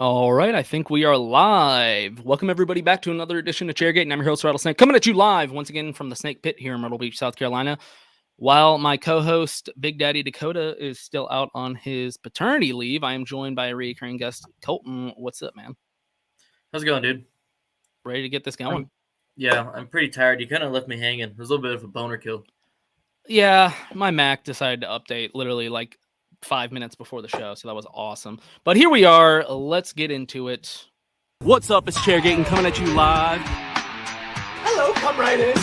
All right, I think we are live. Welcome everybody back to another edition of Chairgatin. I'm your host, Rattlesnake, coming at you live once again from the Snake Pit here in Myrtle Beach, South Carolina. While my co-host, Big Daddy Dakota, is still out on his paternity leave, I am joined by a reoccurring guest, Colton. What's up, man? How's it going, dude? Ready to get this going? I'm pretty tired. You kind of left me hanging. It was a little bit of a boner kill. Yeah, my Mac decided to update literally like 5 minutes before the show, so that was awesome. But here we are. Let's get into it. What's up? It's Chairgatin coming at you live. Hello, come right in.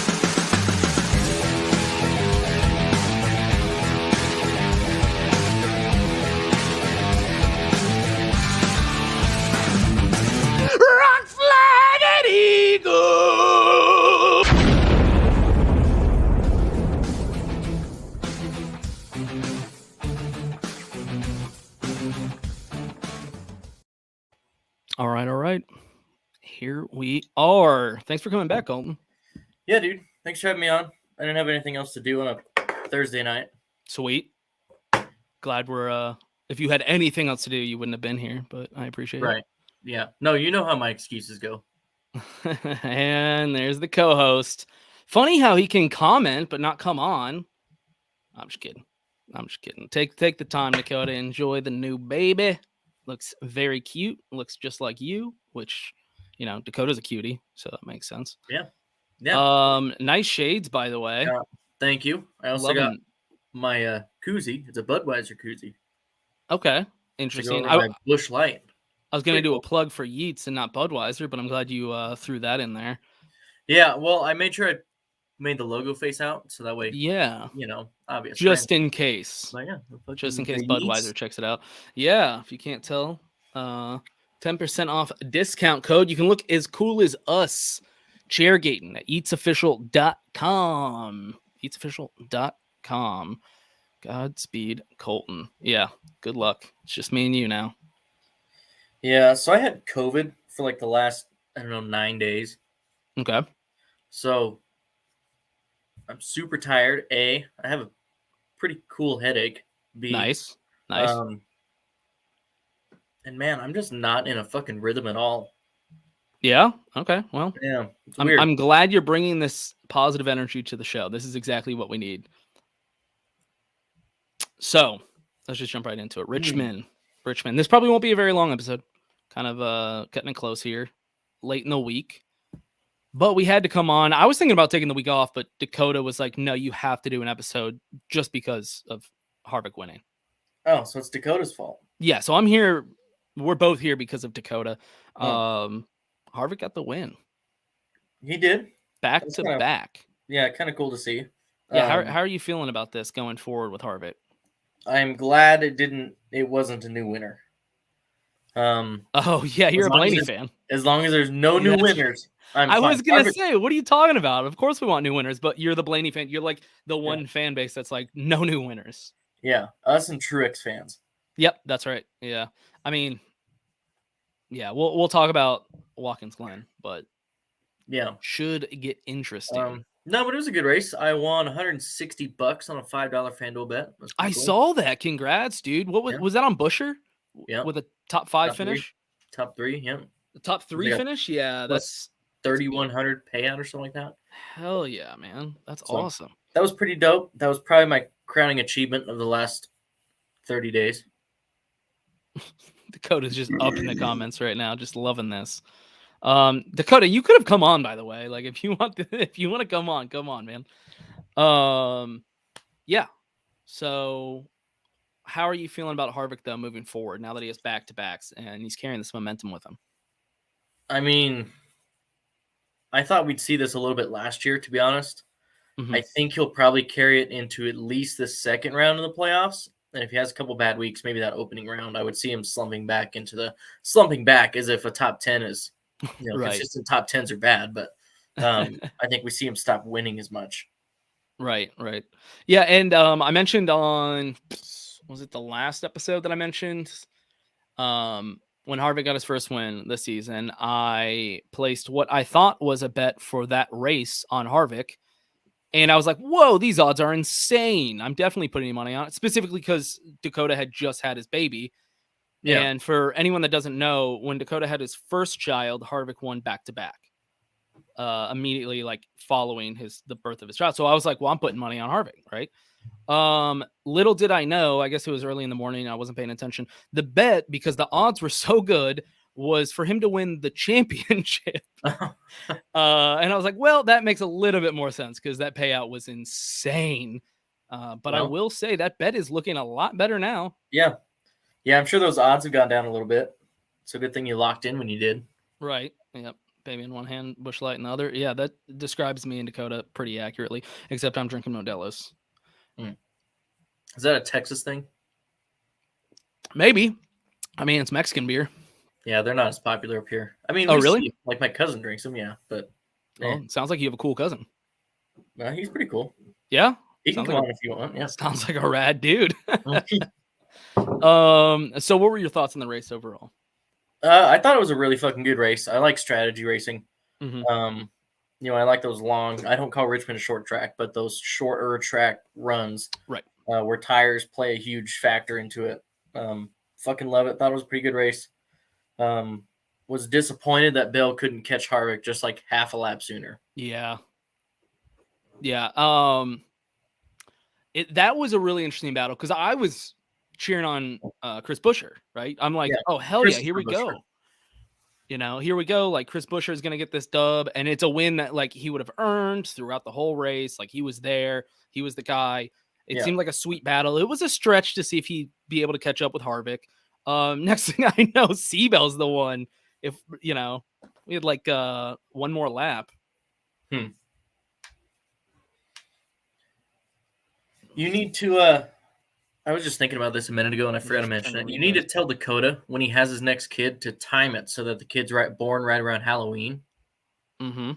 Rock flag and eagle. All right. Here we are. Thanks for coming back, Colton. Yeah, dude. Thanks for having me on. I didn't have anything else to do on a Thursday night. Sweet. Glad we're if you had anything else to do, you wouldn't have been here, but I appreciate it. Right. Yeah. No, you know how my excuses go. And there's the co-host. Funny how he can comment but not come on. I'm just kidding. Take the time, Dakota. Enjoy the new baby. Looks very cute. Looks just like you, which, you know, Dakota's a cutie, so that makes sense. Yeah. Nice shades, by the way. Thank you. I also got my koozie. It's a Budweiser koozie. Okay, interesting. Busch Light. I was going to do a plug for Yeats and not Budweiser, but I'm glad you threw that in there. Yeah, well, I made sure I made the logo face out, so that way, yeah, you know, obviously. Just in case. But yeah, just in case Budweiser checks it out. Yeah, if you can't tell, 10% off discount code. You can look as cool as us. Chairgatin at eatsofficial.com. Eatsofficial.com. Godspeed, Colton. Yeah, good luck. It's just me and you now. Yeah, so I had COVID for like the last, 9 days. Okay. So I'm super tired. A, I have a pretty cool headache. B, nice. And man, I'm just not in a fucking rhythm at all. Yeah. Okay. Well, yeah, I'm glad you're bringing this positive energy to the show. This is exactly what we need. So let's just jump right into it. Richmond. This probably won't be a very long episode. Kind of cutting it close here, late in the week. But we had to come on. I was thinking about taking the week off, but Dakota was like, no, you have to do an episode just because of Harvick winning. Oh, so it's Dakota's fault. Yeah, so I'm here. We're both here because of Dakota. Harvick got the win. He did. Back to back. Yeah, kind of cool to see. Yeah, how are you feeling about this going forward with Harvick? I'm glad it wasn't a new winner. Oh yeah, you're a Blaney fan. As long as there's no new winners, I was gonna say, what are you talking about? Of course we want new winners, but you're the Blaney fan. You're like the one fan base that's like no new winners. Yeah, us and Truex fans. Yep, that's right. Yeah, I mean, yeah, we'll talk about Watkins Glen, but yeah, should get interesting. No, but it was a good race. I won $160 on a $5 FanDuel bet. I saw that. Congrats, dude. What was that on Busher? Yeah, with a top 5 finish. Top 3, yeah. The top 3 finish, yeah. That's 3,100 payout or something like that. Hell yeah, man! That's awesome. That was pretty dope. That was probably my crowning achievement of the last 30 days. Dakota's just up in the comments right now, just loving this. Dakota, you could have come on, by the way. Like if you want to come on, man. Yeah. So how are you feeling about Harvick though moving forward now that he has back-to-backs and he's carrying this momentum with him? I mean, I thought we'd see this a little bit last year, to be honest. Mm-hmm. I think he'll probably carry it into at least the second round of the playoffs. And if he has a couple bad weeks, maybe that opening round, I would see him slumping back as if a top 10 is, right. Consistent top 10s are bad, but I think we see him stop winning as much. Right. Yeah, and I mentioned on, was it the last episode that I mentioned? When Harvick got his first win this season, I placed what I thought was a bet for that race on Harvick. And I was like, whoa, these odds are insane. I'm definitely putting money on it, specifically because Dakota had just had his baby. Yeah. And for anyone that doesn't know, when Dakota had his first child, Harvick won back-to-back. Immediately like following the birth of his child. So I was like, well, I'm putting money on Harvick, right? Little did I know, I guess it was early in the morning, I wasn't paying attention. The bet, because the odds were so good, was for him to win the championship. And I was like, well, that makes a little bit more sense because that payout was insane. But I will say that bet is looking a lot better now. Yeah. Yeah, I'm sure those odds have gone down a little bit. It's a good thing you locked in when you did. Right. Yep. Baby in one hand, Busch Light in the other. Yeah, that describes me and Dakota pretty accurately, except I'm drinking Modelo's. Is that a Texas thing? Maybe. I mean, it's Mexican beer. Yeah, they're not as popular up here. I mean, really? Like my cousin drinks them, yeah. But sounds like you have a cool cousin. He's pretty cool. Yeah? He can come on if you want. Yeah. Sounds like a rad dude. So what were your thoughts on the race overall? I thought it was a really fucking good race. I like strategy racing. Mm-hmm. I like those long. I don't call Richmond a short track, but those shorter track runs, right? Where tires play a huge factor into it. Fucking love it. Thought it was a pretty good race. Was disappointed that Bell couldn't catch Harvick just like half a lap sooner. Yeah. That was a really interesting battle because I was cheering on Chris Buescher, right? I'm like, oh hell yeah, here we go. Here we go. Like Chris Buescher is gonna get this dub, and it's a win that like he would have earned throughout the whole race. Like he was there, he was the guy. It seemed like a sweet battle. It was a stretch to see if he'd be able to catch up with Harvick. Next thing I know, Seabell's the one. If we had like one more lap. You need to. I was just thinking about this a minute ago, and I forgot to mention it. You need to tell Dakota when he has his next kid to time it so that the kid's born right around Halloween. Mm-hmm.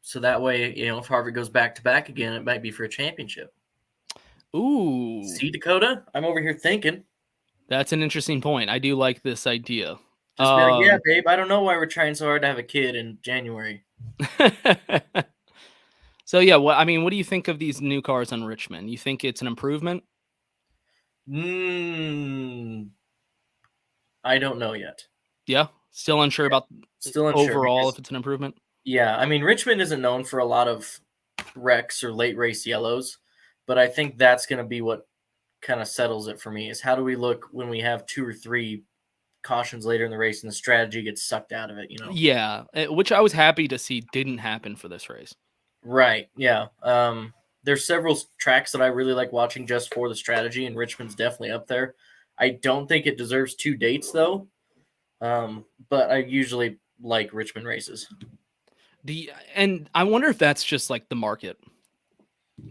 So that way, if Harvick goes back to back again, it might be for a championship. Ooh. See, Dakota? I'm over here thinking. That's an interesting point. I do like this idea. Just be like, yeah, babe, I don't know why we're trying so hard to have a kid in January. So, yeah, what do you think of these new cars on Richmond? You think it's an improvement? I don't know yet. Yeah? Still unsure about overall if it's an improvement? Yeah, I mean, Richmond isn't known for a lot of wrecks or late race yellows, but I think that's going to be what kind of settles it for me is how do we look when we have 2 or 3 cautions later in the race and the strategy gets sucked out of it, Yeah, which I was happy to see didn't happen for this race. Right, yeah. There's several tracks that I really like watching just for the strategy, and Richmond's definitely up there. I don't think it deserves 2 dates, though, but I usually like Richmond races. And I wonder if that's just like the market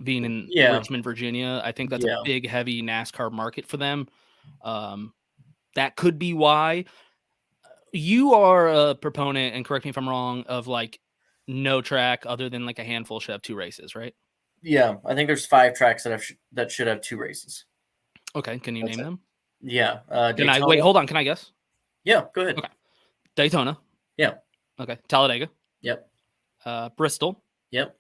being in Richmond, Virginia. I think that's a big, heavy NASCAR market for them. That could be why. You are a proponent, and correct me if I'm wrong, of like no track other than like a handful should have 2 races, right? Yeah, I think there's 5 tracks that should have 2 races. Okay, can you name them? Yeah. Wait, hold on. Can I guess? Yeah, go ahead. Okay. Daytona. Yeah. Okay. Talladega. Yep. Bristol. Yep.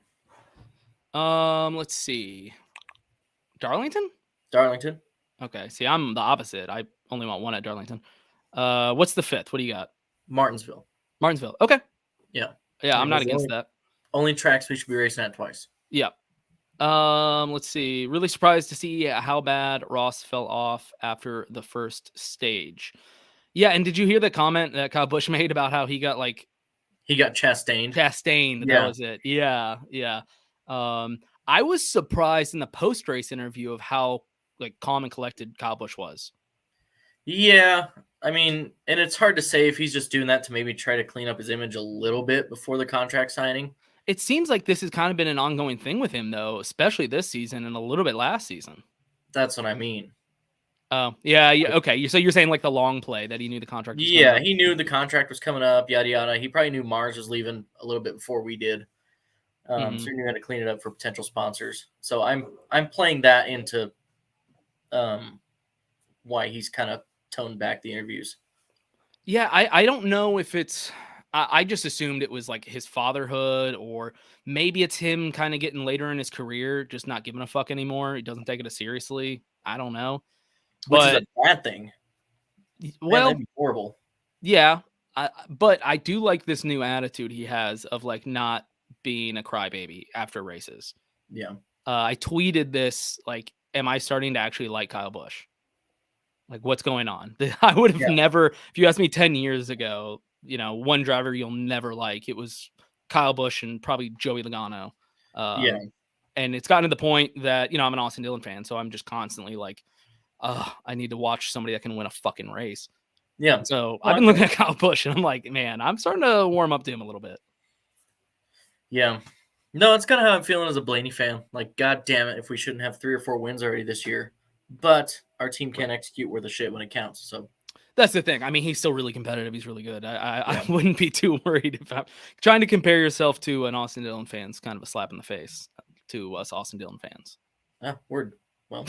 Let's see. Darlington. Okay. See, I'm the opposite. I only want 1 at Darlington. What's the 5th? What do you got? Martinsville. Okay. Yeah. Yeah, I'm not against that. Only tracks we should be racing at twice. Yeah. Let's see. Really surprised to see how bad Ross fell off after the first stage. Yeah, and did you hear the comment that Kyle Busch made about how he got chastained? Chastained. Yeah. That was it. Yeah. I was surprised in the post-race interview of how calm and collected Kyle Busch was. Yeah, I mean, and it's hard to say if he's just doing that to maybe try to clean up his image a little bit before the contract signing. It seems like this has kind of been an ongoing thing with him, though, especially this season and a little bit last season. That's what I mean. Oh, yeah. Okay, so you're saying like the long play that he knew the contract was coming up. He knew the contract was coming up, yada, yada. He probably knew Mars was leaving a little bit before we did. So he knew how to clean it up for potential sponsors. So I'm playing that into why he's kind of toned back the interviews. Yeah, I don't know if it's... I just assumed it was like his fatherhood, or maybe it's him kind of getting later in his career, just not giving a fuck anymore. He doesn't take it as seriously. I don't know. Which is a bad thing. Man, Well, that'd be horrible. yeah, but I do like this new attitude he has of like not being a crybaby after races. Yeah. I tweeted this like, am I starting to actually like Kyle Busch? Like, what's going on? I would have Yeah. never, if you asked me 10 years ago, one driver you'll never like, it was Kyle Busch and probably Joey Logano. Yeah. And it's gotten to the point that, I'm an Austin Dillon fan, so I'm just constantly like, I need to watch somebody that can win a fucking race. Yeah. So I've been looking at Kyle Busch and I'm like, man, I'm starting to warm up to him a little bit. Yeah. No, it's kind of how I'm feeling as a Blaney fan. Like, God damn it, if we shouldn't have 3 or 4 wins already this year. But our team can't execute worth a shit when it counts. So that's the thing. I mean, he's still really competitive. He's really good. I wouldn't be too worried if I'm trying to compare yourself to an Austin Dillon fan. It's kind of a slap in the face to us Austin Dillon fans. Word. Well,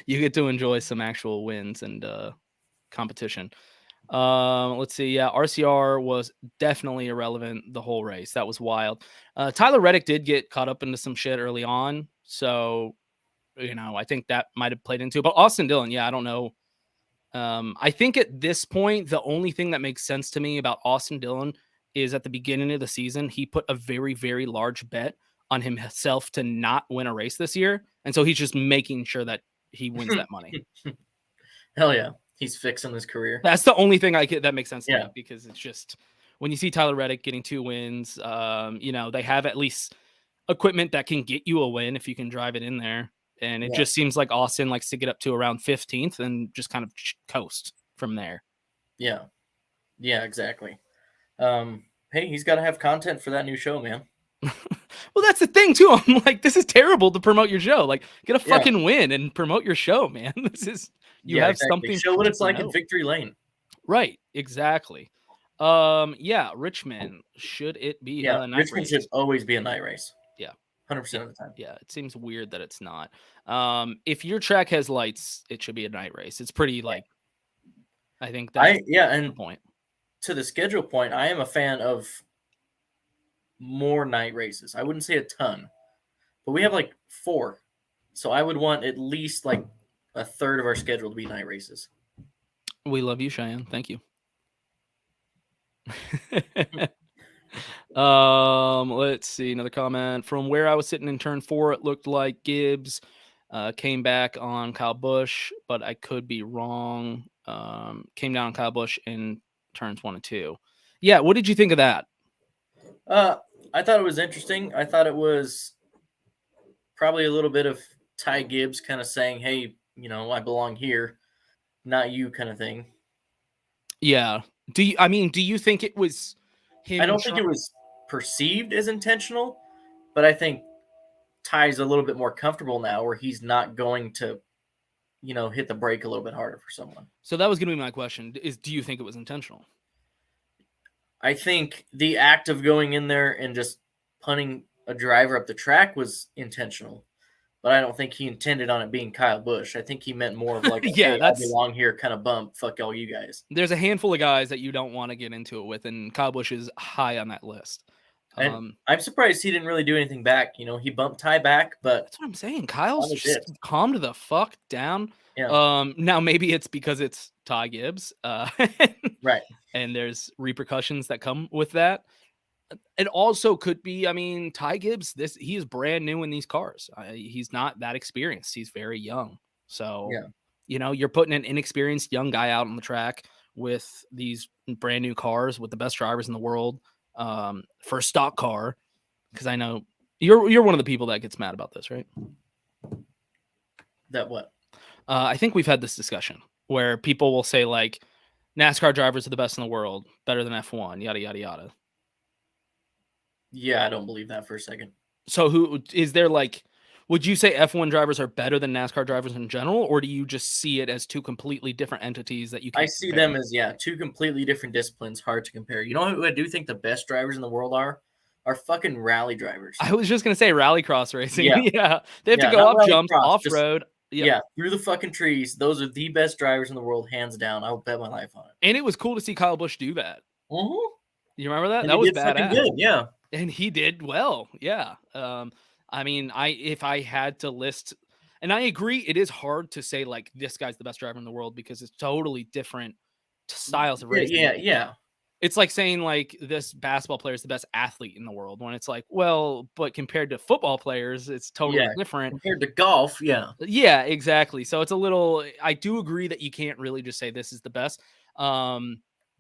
you get to enjoy some actual wins and competition. Let's see. Yeah, RCR was definitely irrelevant the whole race. That was wild. Tyler Reddick did get caught up into some shit early on. So, I think that might have played into it. But Austin Dillon, yeah, I don't know. I think at this point, the only thing that makes sense to me about Austin Dillon is at the beginning of the season, he put a very, very large bet on himself to not win a race this year. And so he's just making sure that he wins that money. Hell yeah. He's fixing his career. That's the only thing that makes sense to me, because it's just when you see Tyler Reddick getting 2 wins, they have at least equipment that can get you a win if you can drive it in there. And it just seems like Austin likes to get up to around 15th and just kind of coast from there. Yeah. Yeah, exactly. Hey, he's got to have content for that new show, man. Well, that's the thing too. I'm like, this is terrible to promote your show. Like, get a fucking win and promote your show, man. This is have something. Show what it's like in Victory Lane. Right. Exactly. Richmond, should it be a night Richmond race? should always be a night race. Yeah. 100% of the time. Yeah, it seems weird that it's not. If your track has lights, it should be a night race. It's pretty I think that's the point. To the schedule point, I am a fan of more night races. I wouldn't say a ton, but we have 4. So I would want at least a third of our schedule to be night races. We love you, Cheyenne. Thank you. Let's see, another comment. From where I was sitting in turn 4, it looked like Gibbs came back on Kyle Busch, but I could be wrong. Came down on Kyle Busch in turns 1 and 2. Yeah, what did you think of that? I thought it was interesting. I thought it was probably a little bit of Ty Gibbs kind of saying, hey, I belong here, not you, kind of thing. Yeah. Do you think it was him? I don't think it was perceived as intentional, but I think Ty's a little bit more comfortable now where he's not going to, hit the brake a little bit harder for someone. So that was going to be my question, do you think it was intentional? I think the act of going in there and just punting a driver up the track was intentional, but I don't think he intended on it being Kyle Busch. I think he meant more of hey, I belong here kind of bump. Fuck all you guys. There's a handful of guys that you don't want to get into it with, and Kyle Busch is high on that list. And I'm surprised he didn't really do anything back. He bumped Ty back, but that's what I'm saying. Kyle's just calmed the fuck down. Yeah. Now maybe it's because it's Ty Gibbs. Right. And there's repercussions that come with that. It also could be, Ty Gibbs, he is brand new in these cars. He's not that experienced. He's very young. So, you're putting an inexperienced young guy out on the track with these brand new cars with the best drivers in the world for a stock car. Because I know you're one of the people that gets mad about this, right? That what? I think we've had this discussion where people will say NASCAR drivers are the best in the world, better than F1, yada, yada, yada. Yeah, I don't believe that for a second. So who is there would you say F1 drivers are better than NASCAR drivers in general, or do you just see it as 2 completely different entities that you can't I see compare? Them as 2 completely different disciplines, hard to compare. You know who I do think the best drivers in the world are fucking rally drivers. I was just going to say rallycross racing. Yeah. They have to go up jumps, off-road. Yeah, through the fucking trees. Those are the best drivers in the world, hands down. I will bet my life on it. And it was cool to see Kyle Busch do that. Mm-hmm. You remember that? And that was badass. Good, yeah. And he did well. Yeah. If I had to list, And I agree, it is hard to say like this guy's the best driver in the world because it's totally different styles of racing. Yeah. It's like saying like this basketball player is the best athlete in the world when it's like, well, but compared to football players, it's totally different. Compared to golf, yeah. Yeah, exactly. So it's a little, I do agree that you can't really just say this is the best.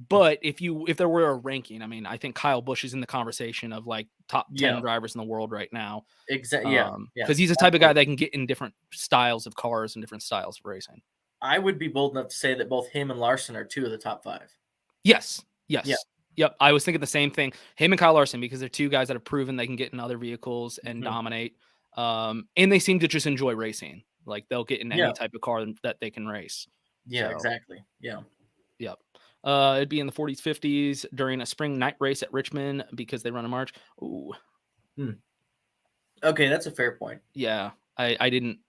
But if there were a ranking, I mean, I think Kyle Busch is in the conversation of like top 10 drivers in the world right now. Exactly. Yeah. Because he's the type of guy that can get in different styles of cars and different styles of racing. I would be bold enough to say that both him and Larson are 2 of the top 5. Yes. Yeah. Yep. I was thinking the same thing. Him and Kyle Larson, because they're 2 guys that have proven they can get in other vehicles and dominate. And they seem to just enjoy racing. Like they'll get in any type of car that they can race. Yeah, exactly. Yeah. Yep. It'd be in the 40s, 50s during a spring night race at Richmond because they run in March. Ooh. Okay, that's a fair point. Yeah. I didn't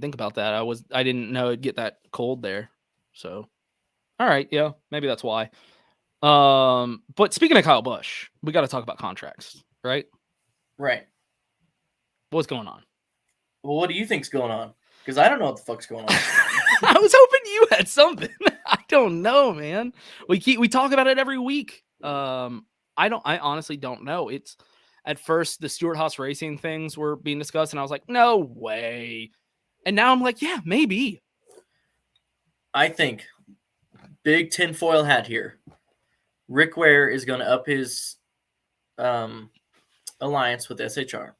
think about that. I didn't know it'd get that cold there. So all right, yeah, maybe that's why. But speaking of Kyle Busch, we got to talk about contracts, right? Right. What's going on? Well, what do you think's going on? Because I don't know what the fuck's going on. I was hoping you had something. I don't know, man. We talk about it every week. I honestly don't know. It's at first the Stewart Haas Racing things were being discussed, and I was like, no way. And now I'm like, yeah, maybe. I think big tinfoil hat here. Rick Ware is going to up his alliance with SHR.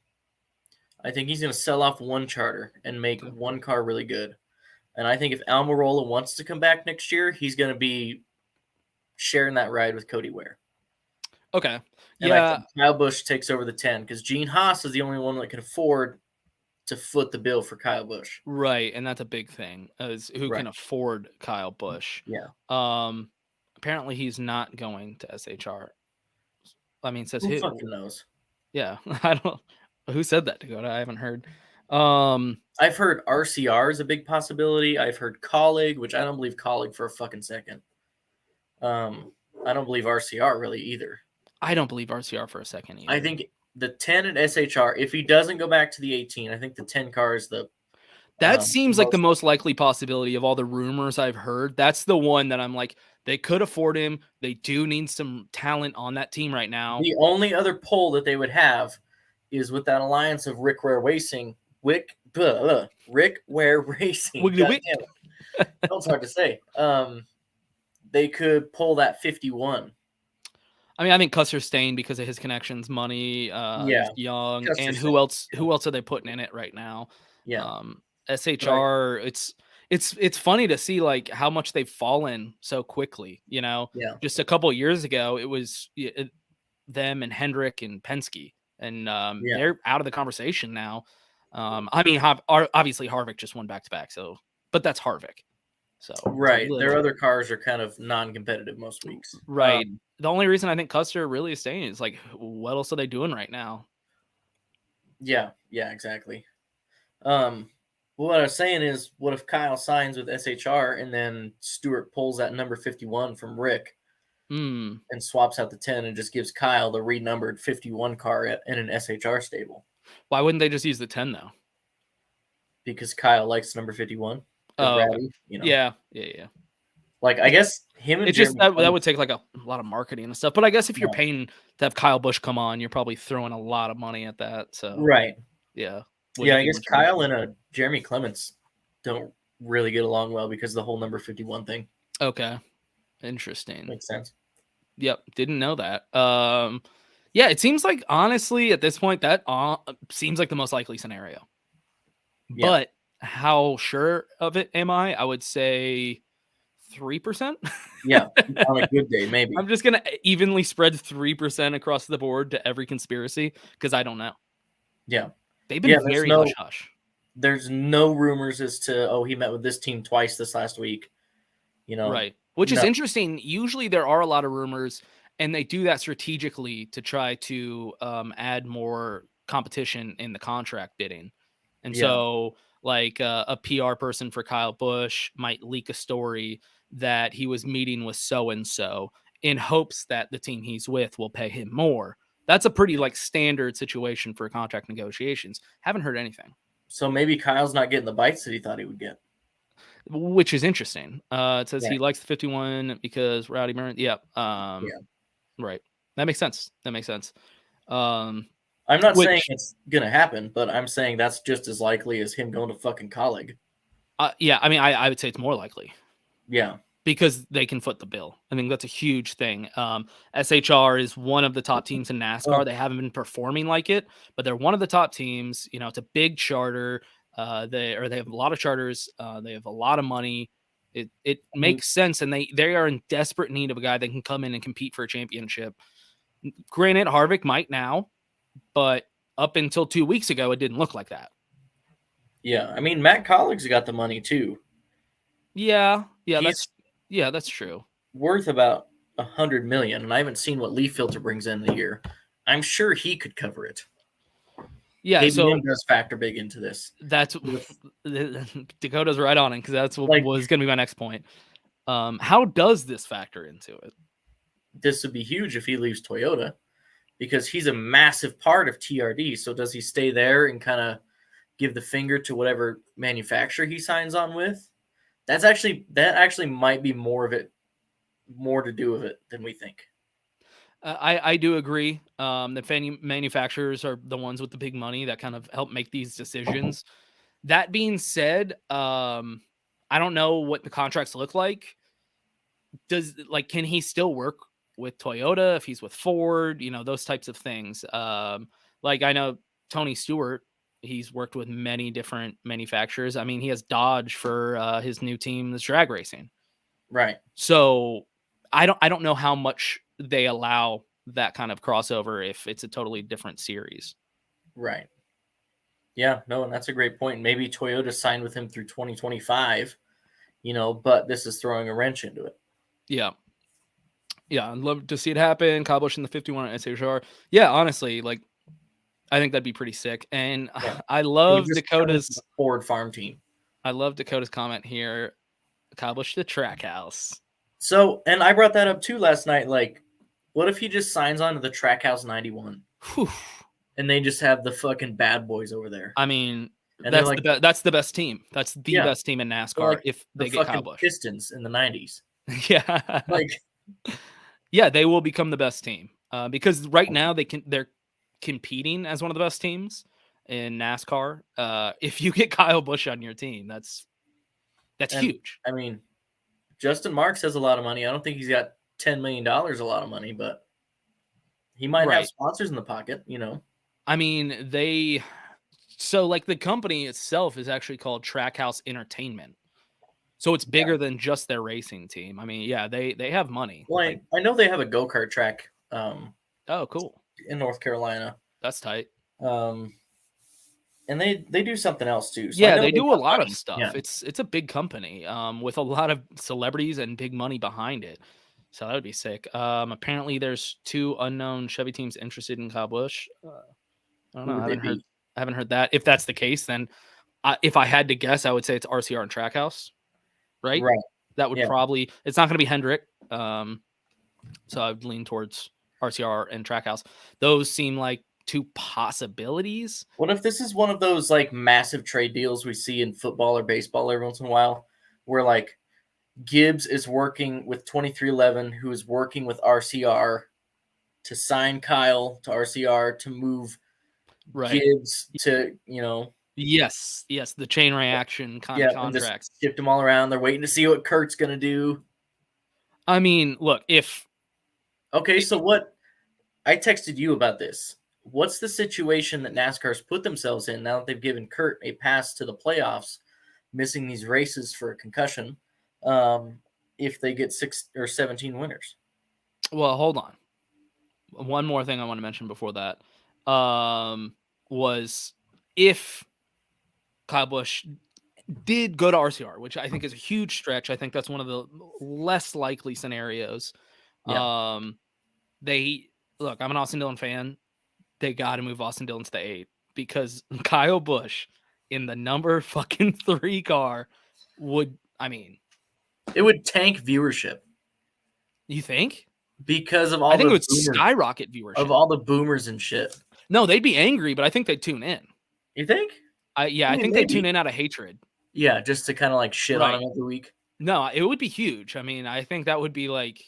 I think he's going to sell off one charter and make one car really good. And I think if Almirola wants to come back next year, he's going to be sharing that ride with Cody Ware. Okay. And I think Kyle Busch takes over the 10 because Gene Haas is the only one that can afford to foot the bill for Kyle Busch. Right, and that's a big thing, is who can afford Kyle Busch. Yeah. Apparently he's not going to SHR. I mean, says who fucking knows? Yeah, I don't. Who said that, Dakota? I haven't heard. I've heard RCR is a big possibility. I've heard Colleague, which I don't believe Colleague for a fucking second. I don't believe RCR really either. I don't believe RCR for a second either. I think the 10 at SHR, if he doesn't go back to the 18, I think the 10 car is the... That seems like the most likely possibility of all the rumors I've heard. That's the one that I'm like, they could afford him. They do need some talent on that team right now. The only other pull that they would have is with that alliance of Rick Ware Racing. Rick Ware Racing. That's hard to say. They could pull that 51. I mean, I think Custer's staying because of his connections, money, young, Custer's and who else are they putting in it right now? Yeah. SHR, it's funny to see like how much they've fallen so quickly, you know? Yeah. Just a couple of years ago, it was them and Hendrick and Penske, and they're out of the conversation now. I mean, obviously Harvick just won back-to-back, but that's Harvick. So right, their other cars are kind of non-competitive most weeks. Right. The only reason I think Custer really is staying is like, what else are they doing right now? Yeah, exactly. What I was saying is, what if Kyle signs with SHR and then Stewart pulls that number 51 from Rick and swaps out the 10 and just gives Kyle the renumbered 51 car in an SHR stable? Why wouldn't they just use the 10 though? Because Kyle likes number 51. Ratty, you know? Yeah. Like, I guess him and that would take like a lot of marketing and stuff. But I guess if you're paying to have Kyle Busch come on, you're probably throwing a lot of money at that. So right. Yeah. I guess Kyle and Jeremy Clements don't really get along well because of the whole number 51 thing. Okay. Interesting. Makes sense. Yep. Didn't know that. Yeah, it seems like honestly at this point that seems like the most likely scenario. Yeah. But how sure of it am I? I would say 3%. Yeah, on a good day, maybe. I'm just gonna evenly spread 3% across the board to every conspiracy because I don't know. Yeah, they've been very hush hush. There's no rumors as to he met with this team twice this last week. You know, right? Which is interesting. Usually there are a lot of rumors, and they do that strategically to try to add more competition in the contract bidding, and so. Like a PR person for Kyle Busch might leak a story that he was meeting with so-and-so in hopes that the team he's with will pay him more. That's a pretty like standard situation for contract negotiations. Haven't heard anything. So maybe Kyle's not getting the bites that he thought he would get. which is interesting. It says Right. he likes the 51 because Rowdy Burns. Yeah. Yeah. Right. That makes sense. I'm not saying it's gonna happen, but I'm saying that's just as likely as him going to fucking college. Yeah, I mean, I would say it's more likely. Yeah. Because they can foot the bill. I think that's a huge thing. SHR is one of the top teams in NASCAR. They haven't been performing like it, but they're one of the top teams. You know, it's a big charter. They have a lot of charters. They have a lot of money. It makes sense, and they are in desperate need of a guy that can come in and compete for a championship. Granted, Harvick might now, but up until 2 weeks ago, it didn't look like that. Yeah, I mean, Matt Collig's got the money too. Yeah, that's true. Worth about $100 million, and I haven't seen what Leaf Filter brings in a year. I'm sure he could cover it. Yeah, KBM so does factor big into this. That's Dakota's right on it because that's what was going to be my next point. How does this factor into it? This would be huge if he leaves Toyota because he's a massive part of TRD. So does he stay there and kind of give the finger to whatever manufacturer he signs on with? That actually might be more to do with it than we think. I do agree. The manufacturers are the ones with the big money that kind of help make these decisions. That being said, I don't know what the contracts look like. Can he still work with Toyota if he's with Ford? You know, those types of things. I know Tony Stewart. He's worked with many different manufacturers. I mean, he has Dodge for his new team, that's drag racing. Right. So I don't know how much they allow that kind of crossover if it's a totally different series. Right. Yeah, no, and that's a great point. Maybe Toyota signed with him through 2025, but this is throwing a wrench into it. Yeah. Yeah, I'd love to see it happen. Kyle Busch in the 51 at SHR. Yeah, honestly, I think that'd be pretty sick. And yeah. I love Dakota's Ford farm team. I love Dakota's comment here. Kyle Busch the track house. So, and I brought that up too last night. What if he just signs on to the Trackhouse 91? Whew. And they just have the fucking bad boys over there. I mean, and that's the best team. That's the best team in NASCAR if they get Kyle Busch. Pistons in the 90s. Yeah. Yeah, they will become the best team. Because right now they're competing as one of the best teams in NASCAR. If you get Kyle Busch on your team, that's huge. I mean, Justin Marks has a lot of money. I don't think he's got $10 million, a lot of money, but he might have sponsors in the pocket, I mean, the company itself is actually called Trackhouse Entertainment. So it's bigger than just their racing team. I mean, yeah, they have money. Well, I know they have a go-kart track. Oh, cool. In North Carolina. That's tight. And they do something else too. So yeah, they do a lot of stuff. Yeah. It's a big company with a lot of celebrities and big money behind it. So that would be sick. Apparently there's 2 unknown Chevy teams interested in Kyle Busch. I don't know. I haven't heard that. If that's the case, then if I had to guess, I would say it's RCR and Trackhouse. Right. That would probably. It's not going to be Hendrick. So I'd lean towards RCR and Trackhouse. Those seem like 2 possibilities. What if this is one of those massive trade deals we see in football or baseball every once in a while, where Gibbs is working with 2311, who is working with RCR to sign Kyle to RCR to move Gibbs to Yes, the chain reaction contracts. Shift them all around. They're waiting to see what Kurt's going to do. I mean, look, so what? I texted you about this. What's the situation that NASCAR's put themselves in now that they've given Kurt a pass to the playoffs, missing these races for a concussion, if they get 6 or 17 winners? Well, hold on. One more thing I want to mention before that was if Kyle Busch did go to RCR, which I think is a huge stretch. I think that's one of the less likely scenarios. Yeah. I'm an Austin Dillon fan. They got to move Austin Dillon to the 8 because Kyle Busch in the number fucking 3 car it would tank viewership. You think? Because of all I think it would skyrocket viewership of all the boomers and shit. No, they'd be angry, but I think they'd tune in. You think? I mean, think they maybe. tune in out of hatred. Yeah, just to kind of like shit on Right. him every week. No, it would be huge. I mean, I think that would be like,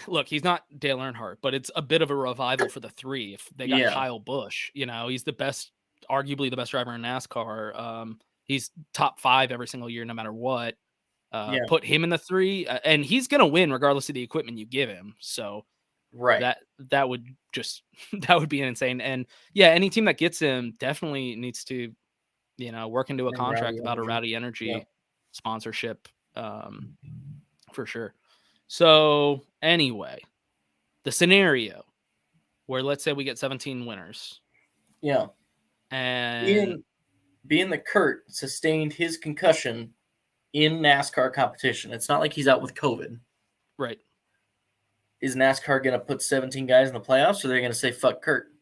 look, he's not Dale Earnhardt, but it's a bit of a revival for the 3. If they got Yeah. Kyle Busch, he's the best, arguably the best driver in NASCAR. He's top 5 every single year, no matter what. Yeah. Put him in the 3, and he's gonna win regardless of the equipment you give him. So Right. that would just that would be insane. And yeah, any team that gets him definitely needs to, work into a Bring contract Rowdy about a Energy. Rowdy Energy Yeah. sponsorship, for sure. So anyway, the scenario where let's say we get 17 winners, Yeah. and Being that Kurt sustained his concussion in NASCAR competition, it's not like he's out with COVID. right. Is NASCAR going to put 17 guys in the playoffs, or they're going to say fuck Kurt?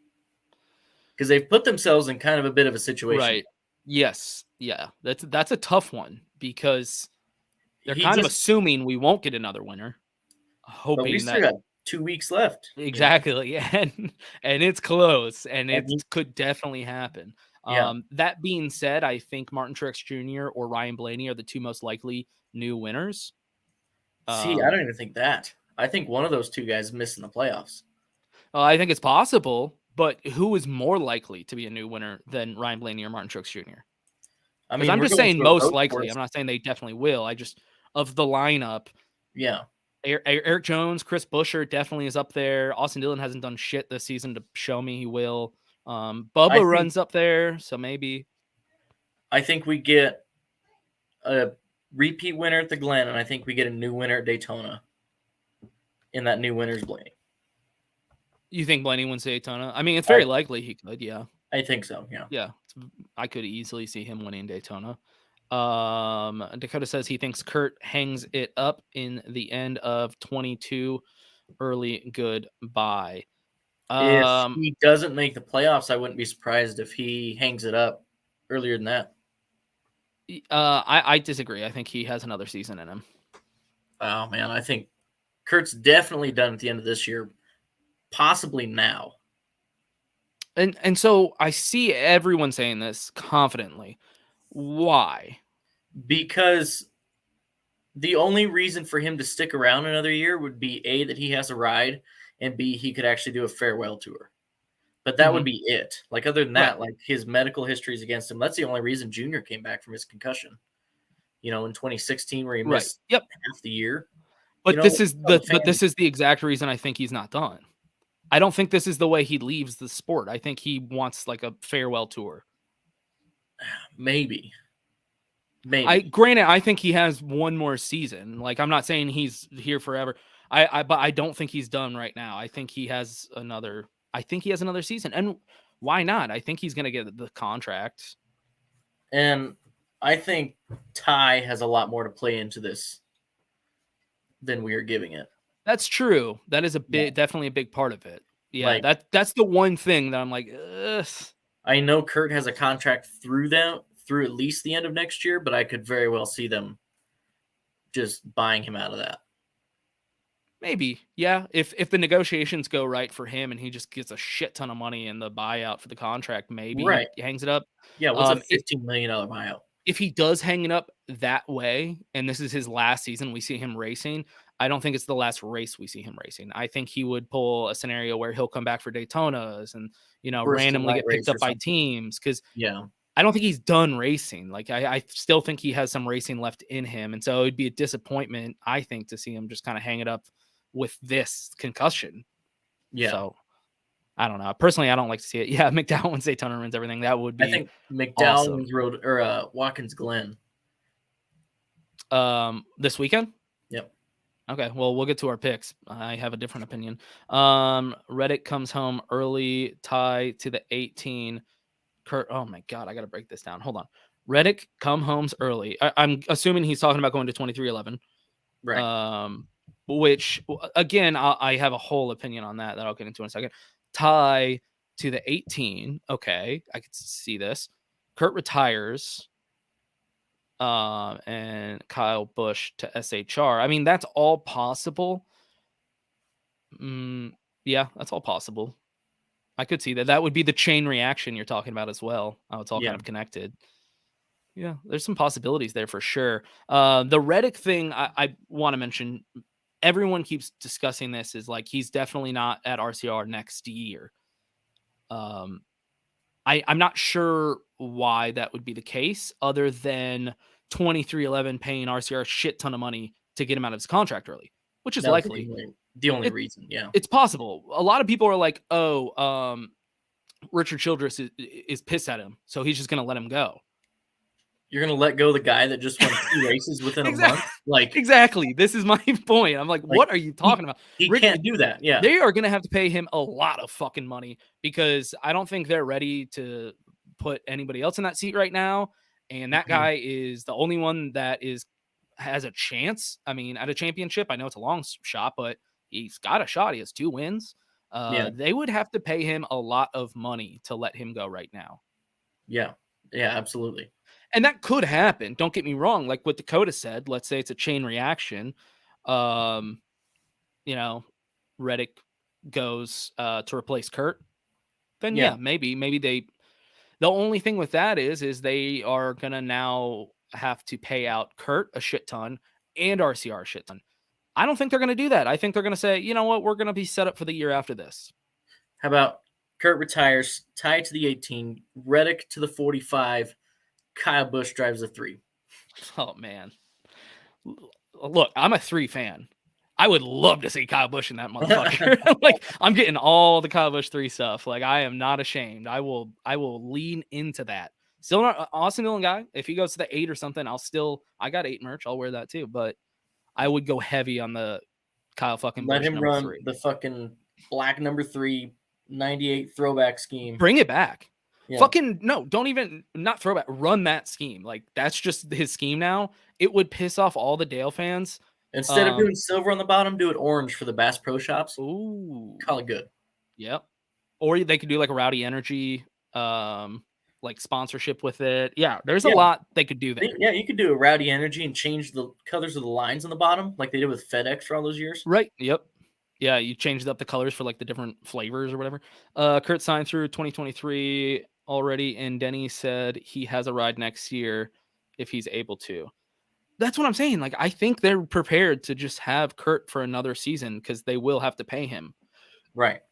Because they've put themselves in kind of a bit of a situation. Right. Yes. Yeah. That's a tough one because they're kind of assuming we won't get another winner, But we hoping still that got 2 weeks left. exactly, and it's close, and it Mhm. could definitely happen. Yeah. That being said, I think Martin Truex Jr. or Ryan Blaney are the 2 most likely new winners. See, I don't even think that. I think one of those 2 guys is missing the playoffs. I think it's possible, but who is more likely to be a new winner than Ryan Blaney or Martin Truex Jr.? I Because mean, I'm we're just going saying through a most road likely. course. I'm not saying they definitely will. I just, of the lineup, Yeah. Eric Jones, Chris Buescher definitely is up there. Austin Dillon hasn't done shit this season to show me he will. Bubba runs up there, so maybe. I think we get a repeat winner at the Glen, and I think we get a new winner at Daytona. In that new winner's Blaney. You think Blaney wins Daytona? I mean, it's very likely he could, yeah. I think so, yeah. Yeah, I could easily see him winning Daytona. Dakota says he thinks Kurt hangs it up in the end of 22. Early goodbye. If he doesn't make the playoffs, I wouldn't be surprised if he hangs it up earlier than that. I disagree. I think he has another season in him. Oh, man, I think Kurt's definitely done at the end of this year, possibly now. And so I see everyone saying this confidently. Why? Because the only reason for him to stick around another year would be A, that he has a ride, and B, he could actually do a farewell tour. But that would be it. Like, other than that, like, his medical history is against him. That's the only reason Junior came back from his concussion. In 2016 where he missed half the year. But this is the exact reason I think he's not done. I don't think this is the way he leaves the sport. I think he wants like a farewell tour. Maybe. Granted, I think he has one more season. Like, I'm not saying he's here forever. But I don't think he's done right now. I think he has another season. And why not? I think he's going to get the contract. And I think Ty has a lot more to play into this than we are giving it. That's true. That is definitely a big part of it. Yeah, like, that's the one thing that I'm like, ugh. I know Kurt has a contract through at least the end of next year, but I could very well see them just buying him out of that. Maybe, yeah. If the negotiations go right for him and he just gets a shit ton of money in the buyout for the contract, maybe he hangs it up. Yeah, what's a $15 million buyout? If he does hang it up that way, and this is his last season, we see him racing, I don't think it's the last race we see him racing. I think he would pull a scenario where he'll come back for Daytonas and, randomly get picked up by teams. Because I don't think he's done racing. Like, I still think he has some racing left in him. And so it'd be a disappointment, I think, to see him just kind of hang it up with this concussion. Yeah. So I don't know. Personally, I don't like to see it. Yeah, McDowell wins Daytona, wins everything. That would be. I think McDowell wins Road or Watkins Glen. This weekend. Yep. Okay. Well, we'll get to our picks. I have a different opinion. Reddick comes home early. Tie to the 18. Kurt. Oh my God, I got to break this down. Hold on. Reddick come homes early. I'm assuming he's talking about going to 23-11. Right. Which again, I have a whole opinion on that I'll get into in a second. Tie to the 18. Okay, I could see this. Kurt retires. And Kyle Busch to SHR. I mean, that's all possible. Yeah, that's all possible. I could see that. That would be the chain reaction you're talking about as well. Oh, it's all Yeah. kind of connected. Yeah, there's some possibilities there for sure. The Reddick thing I want to mention. Everyone keeps discussing this is like he's definitely not at RCR next year. I'm not sure why that would be the case, other than 2311 paying RCR a shit ton of money to get him out of his contract early, which is That was likely. the only reason. Yeah. It's possible. A lot of people are like, oh, Richard Childress is pissed at him, so he's just going to let him go. You're going to let go the guy that just won 2 races within a month? Like, exactly. This is my point. I'm like, what are you talking about? He can't do that. Yeah. They are going to have to pay him a lot of fucking money because I don't think they're ready to put anybody else in that seat right now. And that guy is the only one that has a chance. I mean, at a championship, I know it's a long shot, but he's got a shot. He has 2 wins. They would have to pay him a lot of money to let him go right now. Yeah. Yeah, absolutely. And that could happen. Don't get me wrong. Like what Dakota said, let's say it's a chain reaction. Reddick goes to replace Kurt. Then maybe the only thing with that is they are going to now have to pay out Kurt a shit ton and RCR a shit ton. I don't think they're going to do that. I think they're going to say, you know what, we're going to be set up for the year after this. How about Kurt retires, Ty to the 18, Reddick to the 45, Kyle Busch drives the 3. Oh, man. Look, I'm a 3 fan. I would love to see Kyle Busch in that motherfucker. Like, I'm getting all the Kyle Busch 3 stuff. Like, I am not ashamed. I will lean into that. Still not an Austin Dillon guy. If he goes to the 8 or something, I got 8 merch. I'll wear that too. But I would go heavy on the Kyle fucking Busch. Let him run 3. The fucking black number 3, 98 throwback scheme. Bring it back. Yeah. Fucking no, don't even not throwback. Run that scheme. Like that's just his scheme now. It would piss off all the Dale fans. Instead of doing silver on the bottom, do it orange for the Bass Pro Shops. Ooh, call it good. Yep. Or they could do like a Rowdy Energy, like sponsorship with it. Yeah, there's a lot they could do there. Yeah, you could do a Rowdy Energy and change the colors of the lines on the bottom, like they did with FedEx for all those years. Right. Yep. Yeah, you changed up the colors for like the different flavors or whatever. Kurt signed through 2023 already, and Denny said he has a ride next year if he's able to. That's what I'm saying. Like, I think they're prepared to just have Kurt for another season because they will have to pay him. Right.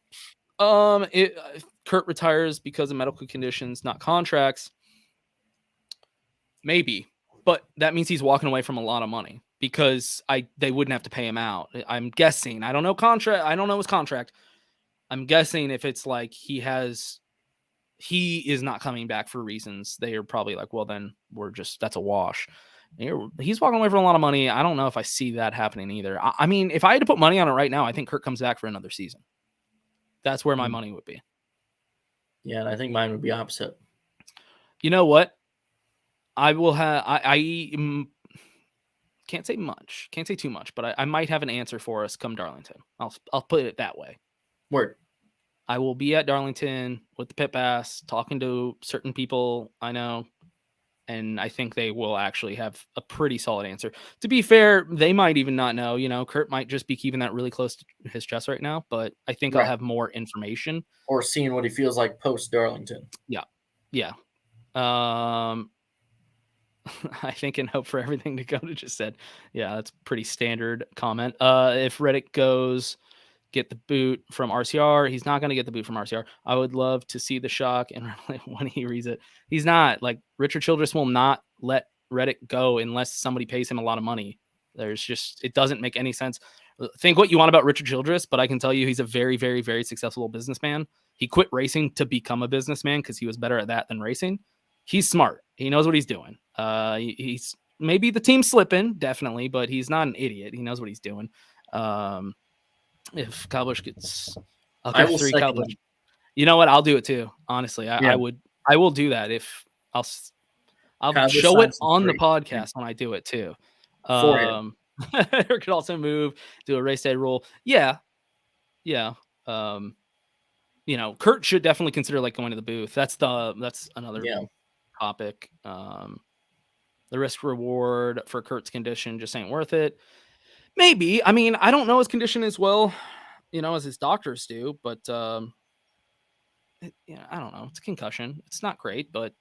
Kurt retires because of medical conditions, not contracts. Maybe, but that means he's walking away from a lot of money because they wouldn't have to pay him out. I'm guessing. I don't know his contract. I'm guessing if it's like he is not coming back for reasons, they are probably like, well, then that's a wash. He's walking away from a lot of money. I don't know if I see that happening either. I mean, if I had to put money on it right now, I think Kurt comes back for another season. That's where my money would be. Yeah, and I think mine would be opposite. You know what? I will have. I can't say much. Can't say too much, but I might have an answer for us come Darlington. I'll put it that way. Word. I will be at Darlington with the Pit Pass, talking to certain people I know, and I think they will actually have a pretty solid answer. To be fair, they might even not know. You know, Kurt might just be keeping that really close to his chest right now, but I think I'll have more information. Or seeing what he feels like post Darlington. Yeah. Yeah. I think and hope for everything Dakota just said. Yeah, that's pretty standard comment. If Reddick goes get the boot from RCR, he's not going to get the boot from RCR. I would love to see the shock and when he reads it. He's not. Like, Richard Childress will not let Reddick go unless somebody pays him a lot of money. It doesn't make any sense. Think what you want about Richard Childress, but I can tell you he's a very, very, very successful businessman. He quit racing to become a businessman because he was better at that than racing. He's smart. He knows what he's doing. He's maybe the team's slipping, definitely, but he's not an idiot. He knows what he's doing. If Kyle Busch gets, I'll get 3 Kyle Busch. You know what? I'll do it too. Honestly, I will do that if I'll show it on the podcast when I do it too. Or could also move, do a race day rule. Yeah. Kurt should definitely consider like going to the booth. That's another topic. The risk reward for Kurt's condition just ain't worth it. Maybe. I mean, I don't know his condition as well, as his doctors do, but I don't know. It's a concussion. It's not great, but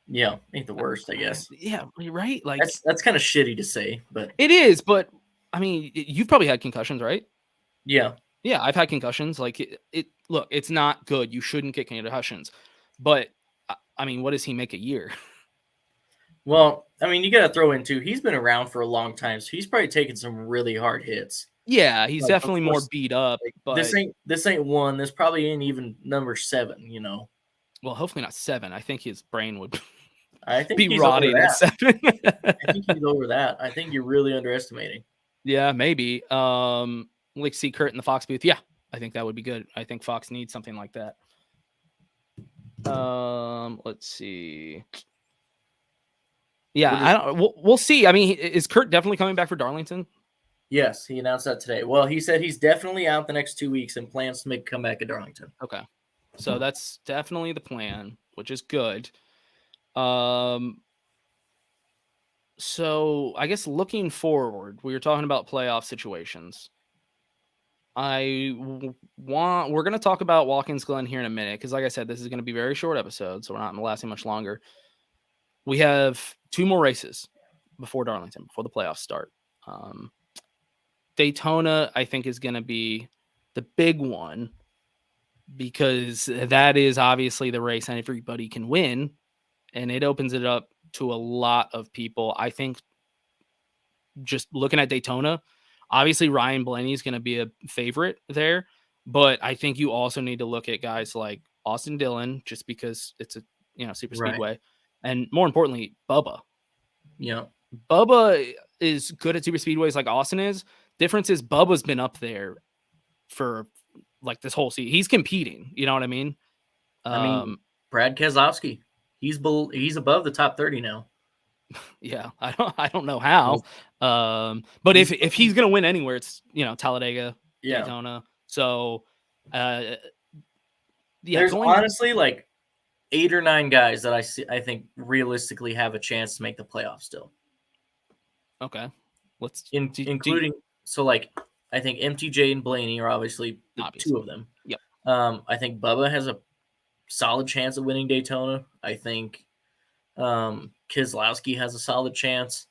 Yeah, ain't the worst, I guess. yeah, right. Like That's kind of shitty to say, but it is. But I mean, you've probably had concussions, right? yeah. Yeah, I've had concussions. Like look, it's not good. You shouldn't get concussions. But I mean, what does he make a year? Well, I mean, you got to throw in too. He's been around for a long time, so he's probably taken some really hard hits. Yeah, he's Like, of definitely more course, beat up. like, But this ain't one. This probably ain't even number 7. well, hopefully not 7. I think his brain would I think be he's over rotting at that. 7. I think he's over that. I think you're really underestimating. Yeah, maybe. Like see Kurt in the Fox booth. Yeah, I think that would be good. I think Fox needs something like that. Let's see. Yeah, I don't. We'll see. I mean, is Kurt definitely coming back for Darlington? Yes, he announced that today. Well, he said he's definitely out the next 2 weeks and plans to make a comeback at Darlington. Okay, so that's definitely the plan, which is good. So I guess looking forward, we were talking about playoff situations. We're going to talk about Watkins Glen here in a minute because, like I said, this is going to be a very short episode, so we're not lasting much longer. We have 2 more races before Darlington, before the playoffs start. Daytona, I think, is going to be the big one because that is obviously the race and everybody can win, and it opens it up to a lot of people. I think just looking at Daytona, obviously Ryan Blaney is going to be a favorite there, but I think you also need to look at guys like Austin Dillon just because it's a super speedway, and more importantly, Bubba. Yeah, Bubba is good at super speedways like Austin is. Difference is Bubba's been up there for like this whole season. He's competing. You know what I mean? Brad Keselowski, he's above the top 30 now. Yeah, I don't know how. But if he's gonna win anywhere, it's Talladega, Daytona. So there's honestly like 8 or 9 guys that I think realistically have a chance to make the playoffs still. Okay. Including so like I think MTJ and Blaney are obviously the 2 of them. Yep. I think Bubba has a solid chance of winning Daytona. I think Keselowski has a solid chance.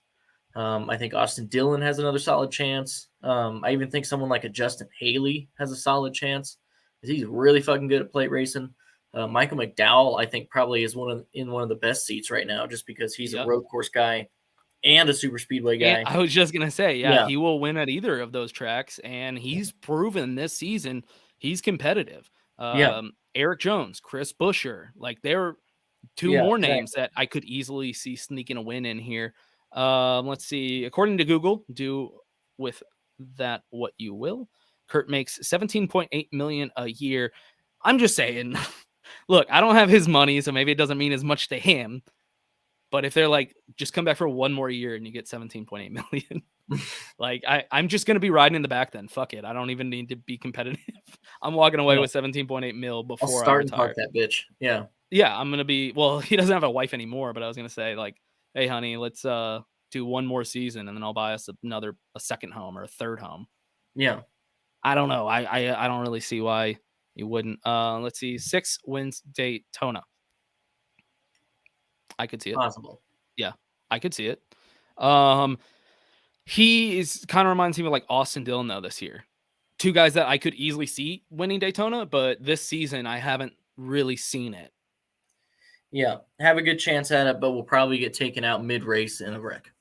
I think Austin Dillon has another solid chance. I even think someone like a Justin Haley has a solid chance. He's really fucking good at plate racing. Michael McDowell, I think, probably is in one of the best seats right now, just because he's a road course guy and a super speedway guy. And I was just gonna say, he will win at either of those tracks, and he's proven this season he's competitive. Eric Jones, Chris Buescher, like they're 2 more names that I could easily see sneaking a win in here. Let's see. According to Google, do with that what you will. Kurt makes $17.8 million a year. I'm just saying, look, I don't have his money, so maybe it doesn't mean as much to him. But if they're like, just come back for 1 more year and you get $17.8 million, like I'm just gonna be riding in the back then. Fuck it. I don't even need to be competitive. I'm walking away with $17.8 million before I'll start I retire. and park that bitch. Yeah. Yeah, I'm gonna be. Well, he doesn't have a wife anymore, but I was gonna say like, hey, honey, let's do 1 more season, and then I'll buy us a second home or a third home. Yeah. I don't know. I don't really see why you wouldn't. Let's see. 6 wins Daytona. I could see it. Possible. Yeah, I could see it. He is kind of reminds me of like Austin Dillon though this year. 2 guys that I could easily see winning Daytona, but this season I haven't really seen it. Yeah, have a good chance at it, but we'll probably get taken out mid-race in a wreck.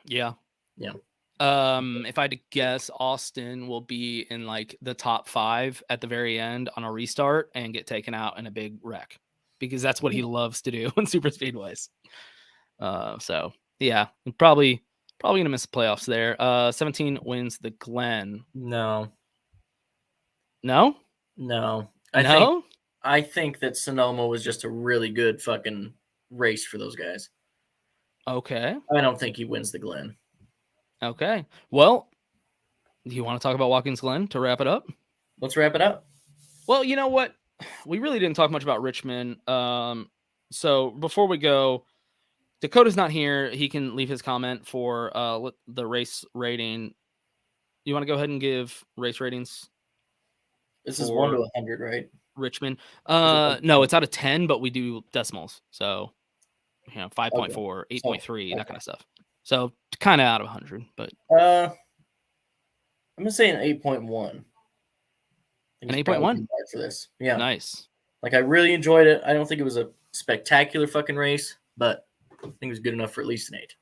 Yeah. Yeah. If I had to guess, Austin will be in like the top 5 at the very end on a restart and get taken out in a big wreck because that's what he loves to do in super speedways. So yeah, probably gonna miss the playoffs there. 17 wins the Glen. No. I think that Sonoma was just a really good fucking race for those guys. Okay. I don't think he wins the Glen. Okay. Well, do you want to talk about Watkins Glen to wrap it up? Let's wrap it up. Well, you know what? We really didn't talk much about Richmond. So before we go, Dakota's not here. He can leave his comment for the race rating. You want to go ahead and give race ratings? This is 1 to 100, right? Richmond. like No, it's out of 10, but we do decimals. So, 5.4, Okay. 8.3, that kind of stuff. So kind of out of 100, but I'm gonna say an 8.1. an 8.1 for this. Yeah. Nice. Like I really enjoyed it. I don't think it was a spectacular fucking race, but I think it was good enough for at least an 8.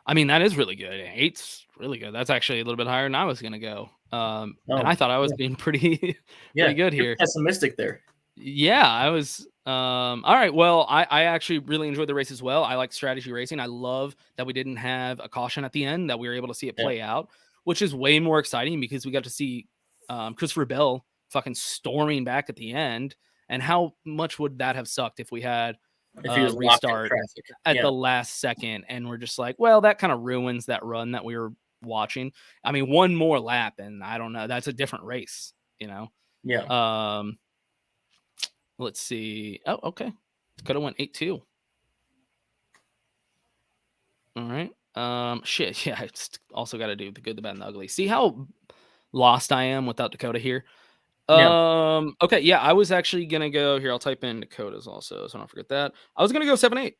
I mean, that is really good. 8's really good. That's actually a little bit higher than I was gonna go. And I thought I was being pretty pretty good here. Pessimistic there. Yeah, I was. All right. Well, I actually really enjoyed the race as well. I like strategy racing. I love that we didn't have a caution at the end, that we were able to see it play out, which is way more exciting because we got to see Christopher Bell fucking storming back at the end. And how much would that have sucked if we had If he was restart at the last second? And we're just like, well, that kind of ruins that run that we were watching. I mean, one more lap, and I don't know. That's a different race, Yeah. Let's see. Oh, okay. Could have went 8-2. All right. Shit. Yeah, I just also got to do the good, the bad, and the ugly. See how lost I am without Dakota here? Okay. Yeah, I was actually gonna go here. I'll type in Dakotas also, so I don't forget that. I was gonna go 7-8.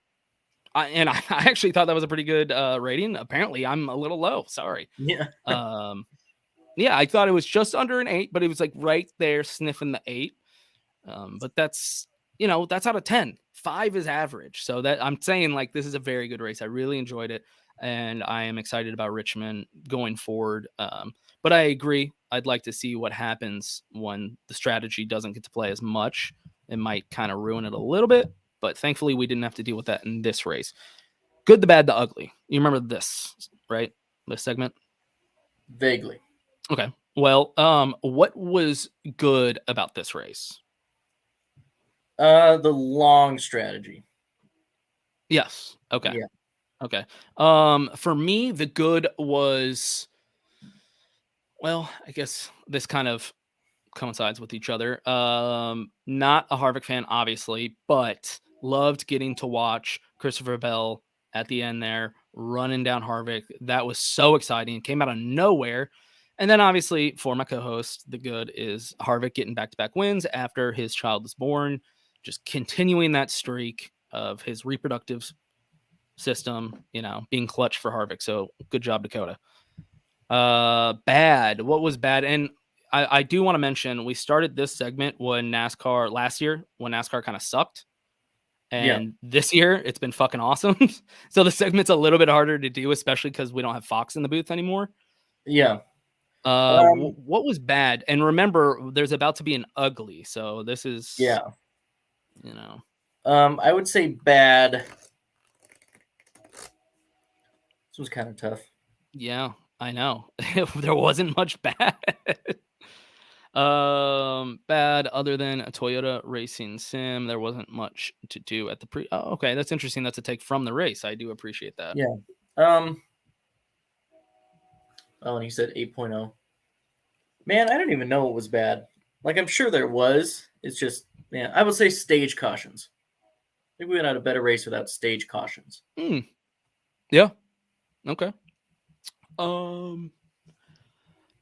I actually thought that was a pretty good rating. Apparently, I'm a little low. Sorry. Yeah. Yeah, I thought it was just under an 8, but it was like right there sniffing the 8. But that's that's out of 10. 5 is average. So that I'm saying, like, this is a very good race. I really enjoyed it, and I am excited about Richmond going forward. But I agree. I'd like to see what happens when the strategy doesn't get to play as much. It might kind of ruin it a little bit, but thankfully we didn't have to deal with that in this race. Good, the bad, the ugly. You remember this, right? This segment? Vaguely. Okay. Well, what was good about this race? The long strategy. Yes. Okay. Yeah. Okay. For me, the good was, well, I guess this kind of coincides with each other. Not a Harvick fan, obviously, but loved getting to watch Christopher Bell at the end there running down Harvick. That was so exciting. Came out of nowhere. And then obviously for my co-host, the good is Harvick getting back-to-back wins after his child was born, just continuing that streak of his reproductive system, being clutch for Harvick. So good job, Dakota. Bad. What was bad? And I do want to mention, we started this segment last year, when NASCAR kind of sucked. And this year it's been fucking awesome. So the segment's a little bit harder to do, especially because we don't have Fox in the booth anymore. Yeah. What was bad? And remember, there's about to be an ugly. So this is, I would say bad. This was kind of tough. Yeah, I know. There wasn't much bad. Bad other than a Toyota racing sim. There wasn't much to do at the Oh, okay, that's interesting. That's a take from the race. I do appreciate that. Yeah. Oh, and he said 8.0. Man, I don't even know what was bad. Like, I'm sure there was. It's just, I would say stage cautions. I think we would have had a better race without stage cautions. Yeah. Okay.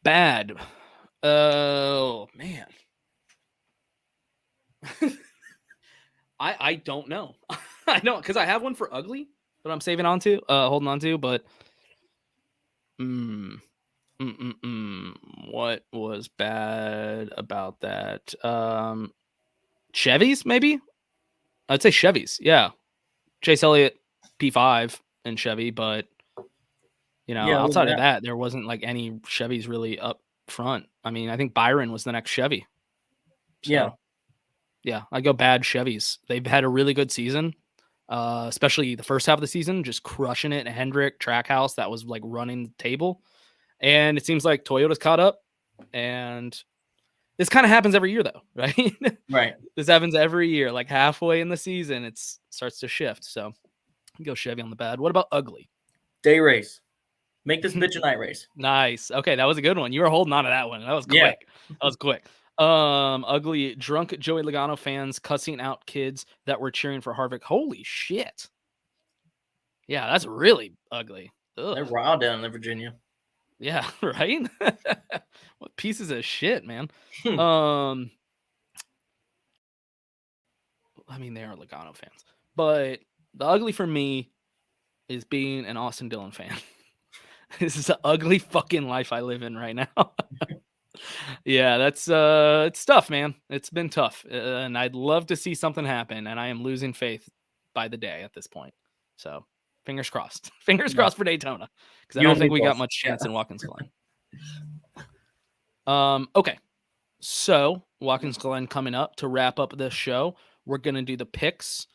Bad. Oh man. I don't know. I know, because I have one for ugly, but I'm holding on to, but what was bad about that? Chevys, maybe? I'd say Chevys, yeah. Chase Elliott P5 and Chevy, but outside of that, there wasn't like any Chevys really up front. I mean, I think Byron was the next Chevy. So, yeah, I go bad Chevys. They've had a really good season, especially the first half of the season, just crushing it. And Hendrick, Trackhouse, that was like running the table. And it seems like Toyota's caught up. And this kind of happens every year, though, right? Right. This happens every year. Like halfway in the season, it starts to shift. So go Chevy on the bad. What about ugly? Day race. Make this bitch a night race. Nice. Okay, that was a good one. You were holding on to that one. That was quick. Yeah. That was quick. Ugly. Drunk Joey Logano fans cussing out kids that were cheering for Harvick. Holy shit. Yeah, that's really ugly. Ugh. They're wild down in Virginia. Yeah, right? What pieces of shit, man. I mean, they are Logano fans, but the ugly for me is being an Austin Dillon fan. This is an ugly fucking life I live in right now. Yeah, that's it's tough, man. It's been tough, and I'd love to see something happen, and I am losing faith by the day at this point. So, fingers crossed. Fingers crossed for Daytona, because I You don't and me think we got both. much chance Yeah. in Watkins Glen. Okay, so Watkins Glen coming up to wrap up this show. We're gonna do the picks.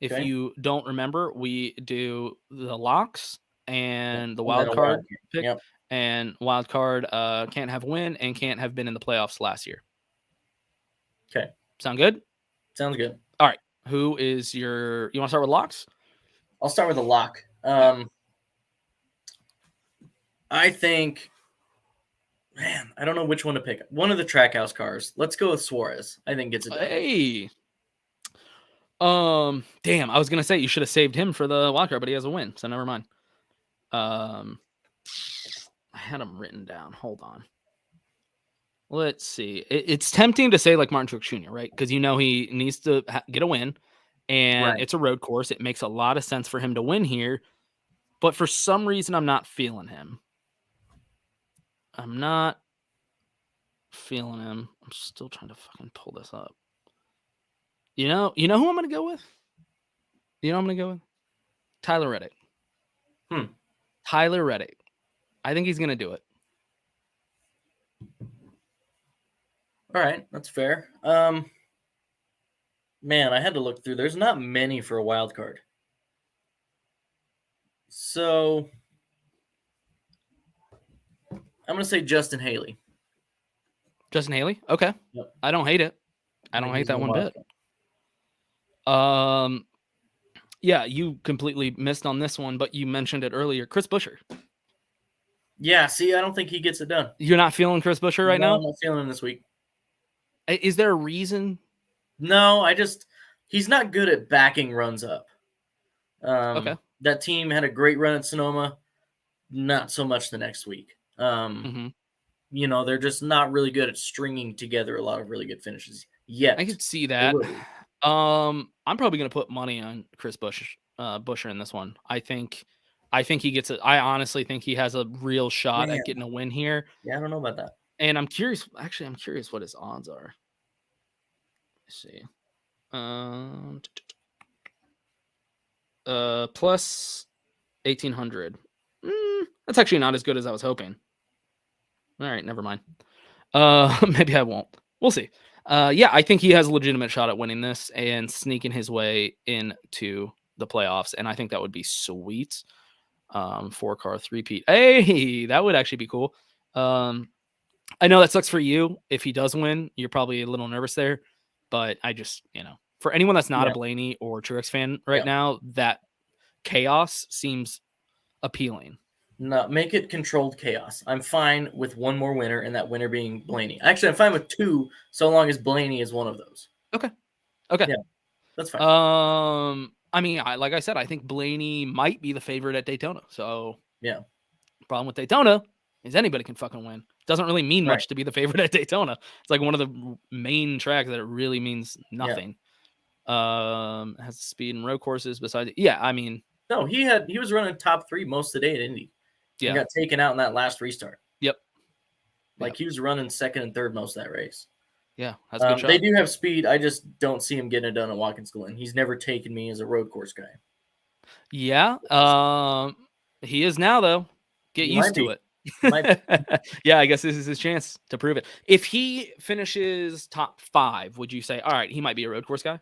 If Okay. you don't remember, we do the locks and the And then wild a card wild pick. Yep. And wild card can't have win and can't have been in the playoffs last year. Okay. Sound good? Sounds good. All right. Who is your? You want to start with locks? I'll start with a lock. I think, man, I don't know which one to pick. One of the Trackhouse cars. Let's go with Suarez. I think gets it done. Hey. Damn. I was gonna say you should have saved him for the wild card, but he has a win, so never mind. I had him written down. Hold on. Let's see. It's tempting to say like Martin Truex Jr., right? Because he needs to get a win, and Right. it's a road course. It makes a lot of sense for him to win here, but for some reason, I'm not feeling him. I'm not feeling him. I'm still trying to fucking pull this up. You know who I'm gonna go with? I'm gonna go with Tyler Reddick. Tyler Reddick. I think he's gonna do it. All right, that's fair. Man, I had to look through. There's not many for a wild card. So I'm gonna say Justin Haley. Justin Haley. Okay. Yep. I don't hate it. I don't hate that one bit. Yeah, you completely missed on this one, but you mentioned it earlier. Chris Buescher. Yeah, see, I don't think he gets it done. You're not feeling Chris Buescher right now? I'm not feeling him this week. Is there a reason? No, he's not good at backing runs up. Okay. That team had a great run at Sonoma, not so much the next week. They're just not really good at stringing together a lot of really good finishes yet. I could see that. I'm probably going to put money on Chris Buescher in this one. I think he gets it. I honestly think he has a real shot at getting a win here. Yeah, I don't know about that. And I'm curious. Actually, I'm curious what his odds are. Let's see. Plus 1,800. That's actually not as good as I was hoping. All right, never mind. Maybe I won't. We'll see. Yeah, I think he has a legitimate shot at winning this and sneaking his way into the playoffs, and I think that would be sweet. 4-car 3-peat. Hey, that would actually be cool. I know that sucks for you. If he does win, you're probably a little nervous there, but I just, for anyone that's not a Blaney or Truex fan right now, that chaos seems appealing. No, make it controlled chaos. I'm fine with one more winner, and that winner being Blaney. Actually, I'm fine with 2, so long as Blaney is one of those. Okay. Yeah, that's fine. I mean, like I said, I think Blaney might be the favorite at Daytona. So yeah, problem with Daytona is anybody can fucking win. Doesn't really mean much to be the favorite at Daytona. It's like one of the main tracks that it really means nothing. Has speed and road courses besides. Yeah, I mean, no, he was running top 3 most of the day at Indy. Yeah, he got taken out in that last restart. Yep. He was running 2nd and 3rd most of that race. Yeah, that's a good shot. They do have speed. I just don't see him getting it done at Watkins Glen. He's never taken me as a road course guy. Yeah, he is now though. Get used to it. Yeah, I guess this is his chance to prove it. If he finishes top 5, would you say, all right, he might be a road course guy?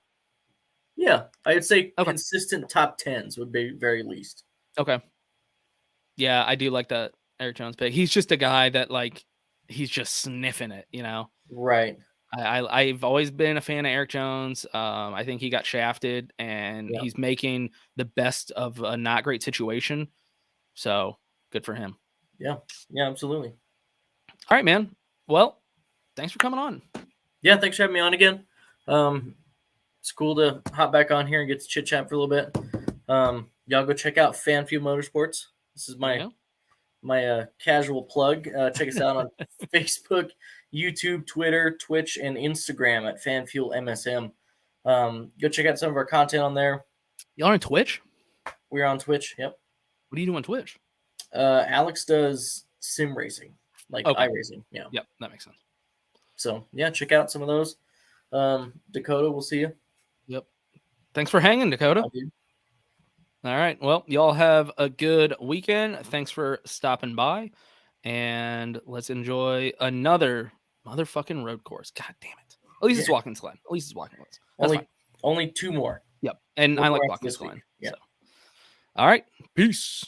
Yeah, I'd say consistent top 10s would be very least. Okay. Yeah, I do like that Eric Jones pick. He's just a guy that he's just sniffing it, Right. I've always been a fan of Eric Jones. I think he got shafted, and he's making the best of a not great situation. So good for him. Yeah, absolutely. All right, man. Well, thanks for coming on. Yeah, thanks for having me on again. It's cool to hop back on here and get to chit chat for a little bit. Y'all go check out FanFuel Motorsports. This is my casual plug. Check us out on Facebook, YouTube, Twitter, Twitch, and Instagram at FanFuel MSM. Go check out some of our content on there. Y'all are on Twitch? We're on Twitch. Yep. What do you do on Twitch? Alex does sim racing, like iRacing. Yeah. Yep, that makes sense. So yeah, check out some of those. Dakota, we'll see you. Yep. Thanks for hanging, Dakota. All right. Well, y'all have a good weekend. Thanks for stopping by. And let's enjoy another motherfucking road course. God damn it. At least it's Watkins Glen. At least it's Watkins Glen. That's only 2 more. Yep. And I like Watkins Glen. Yeah. So. All right. Peace.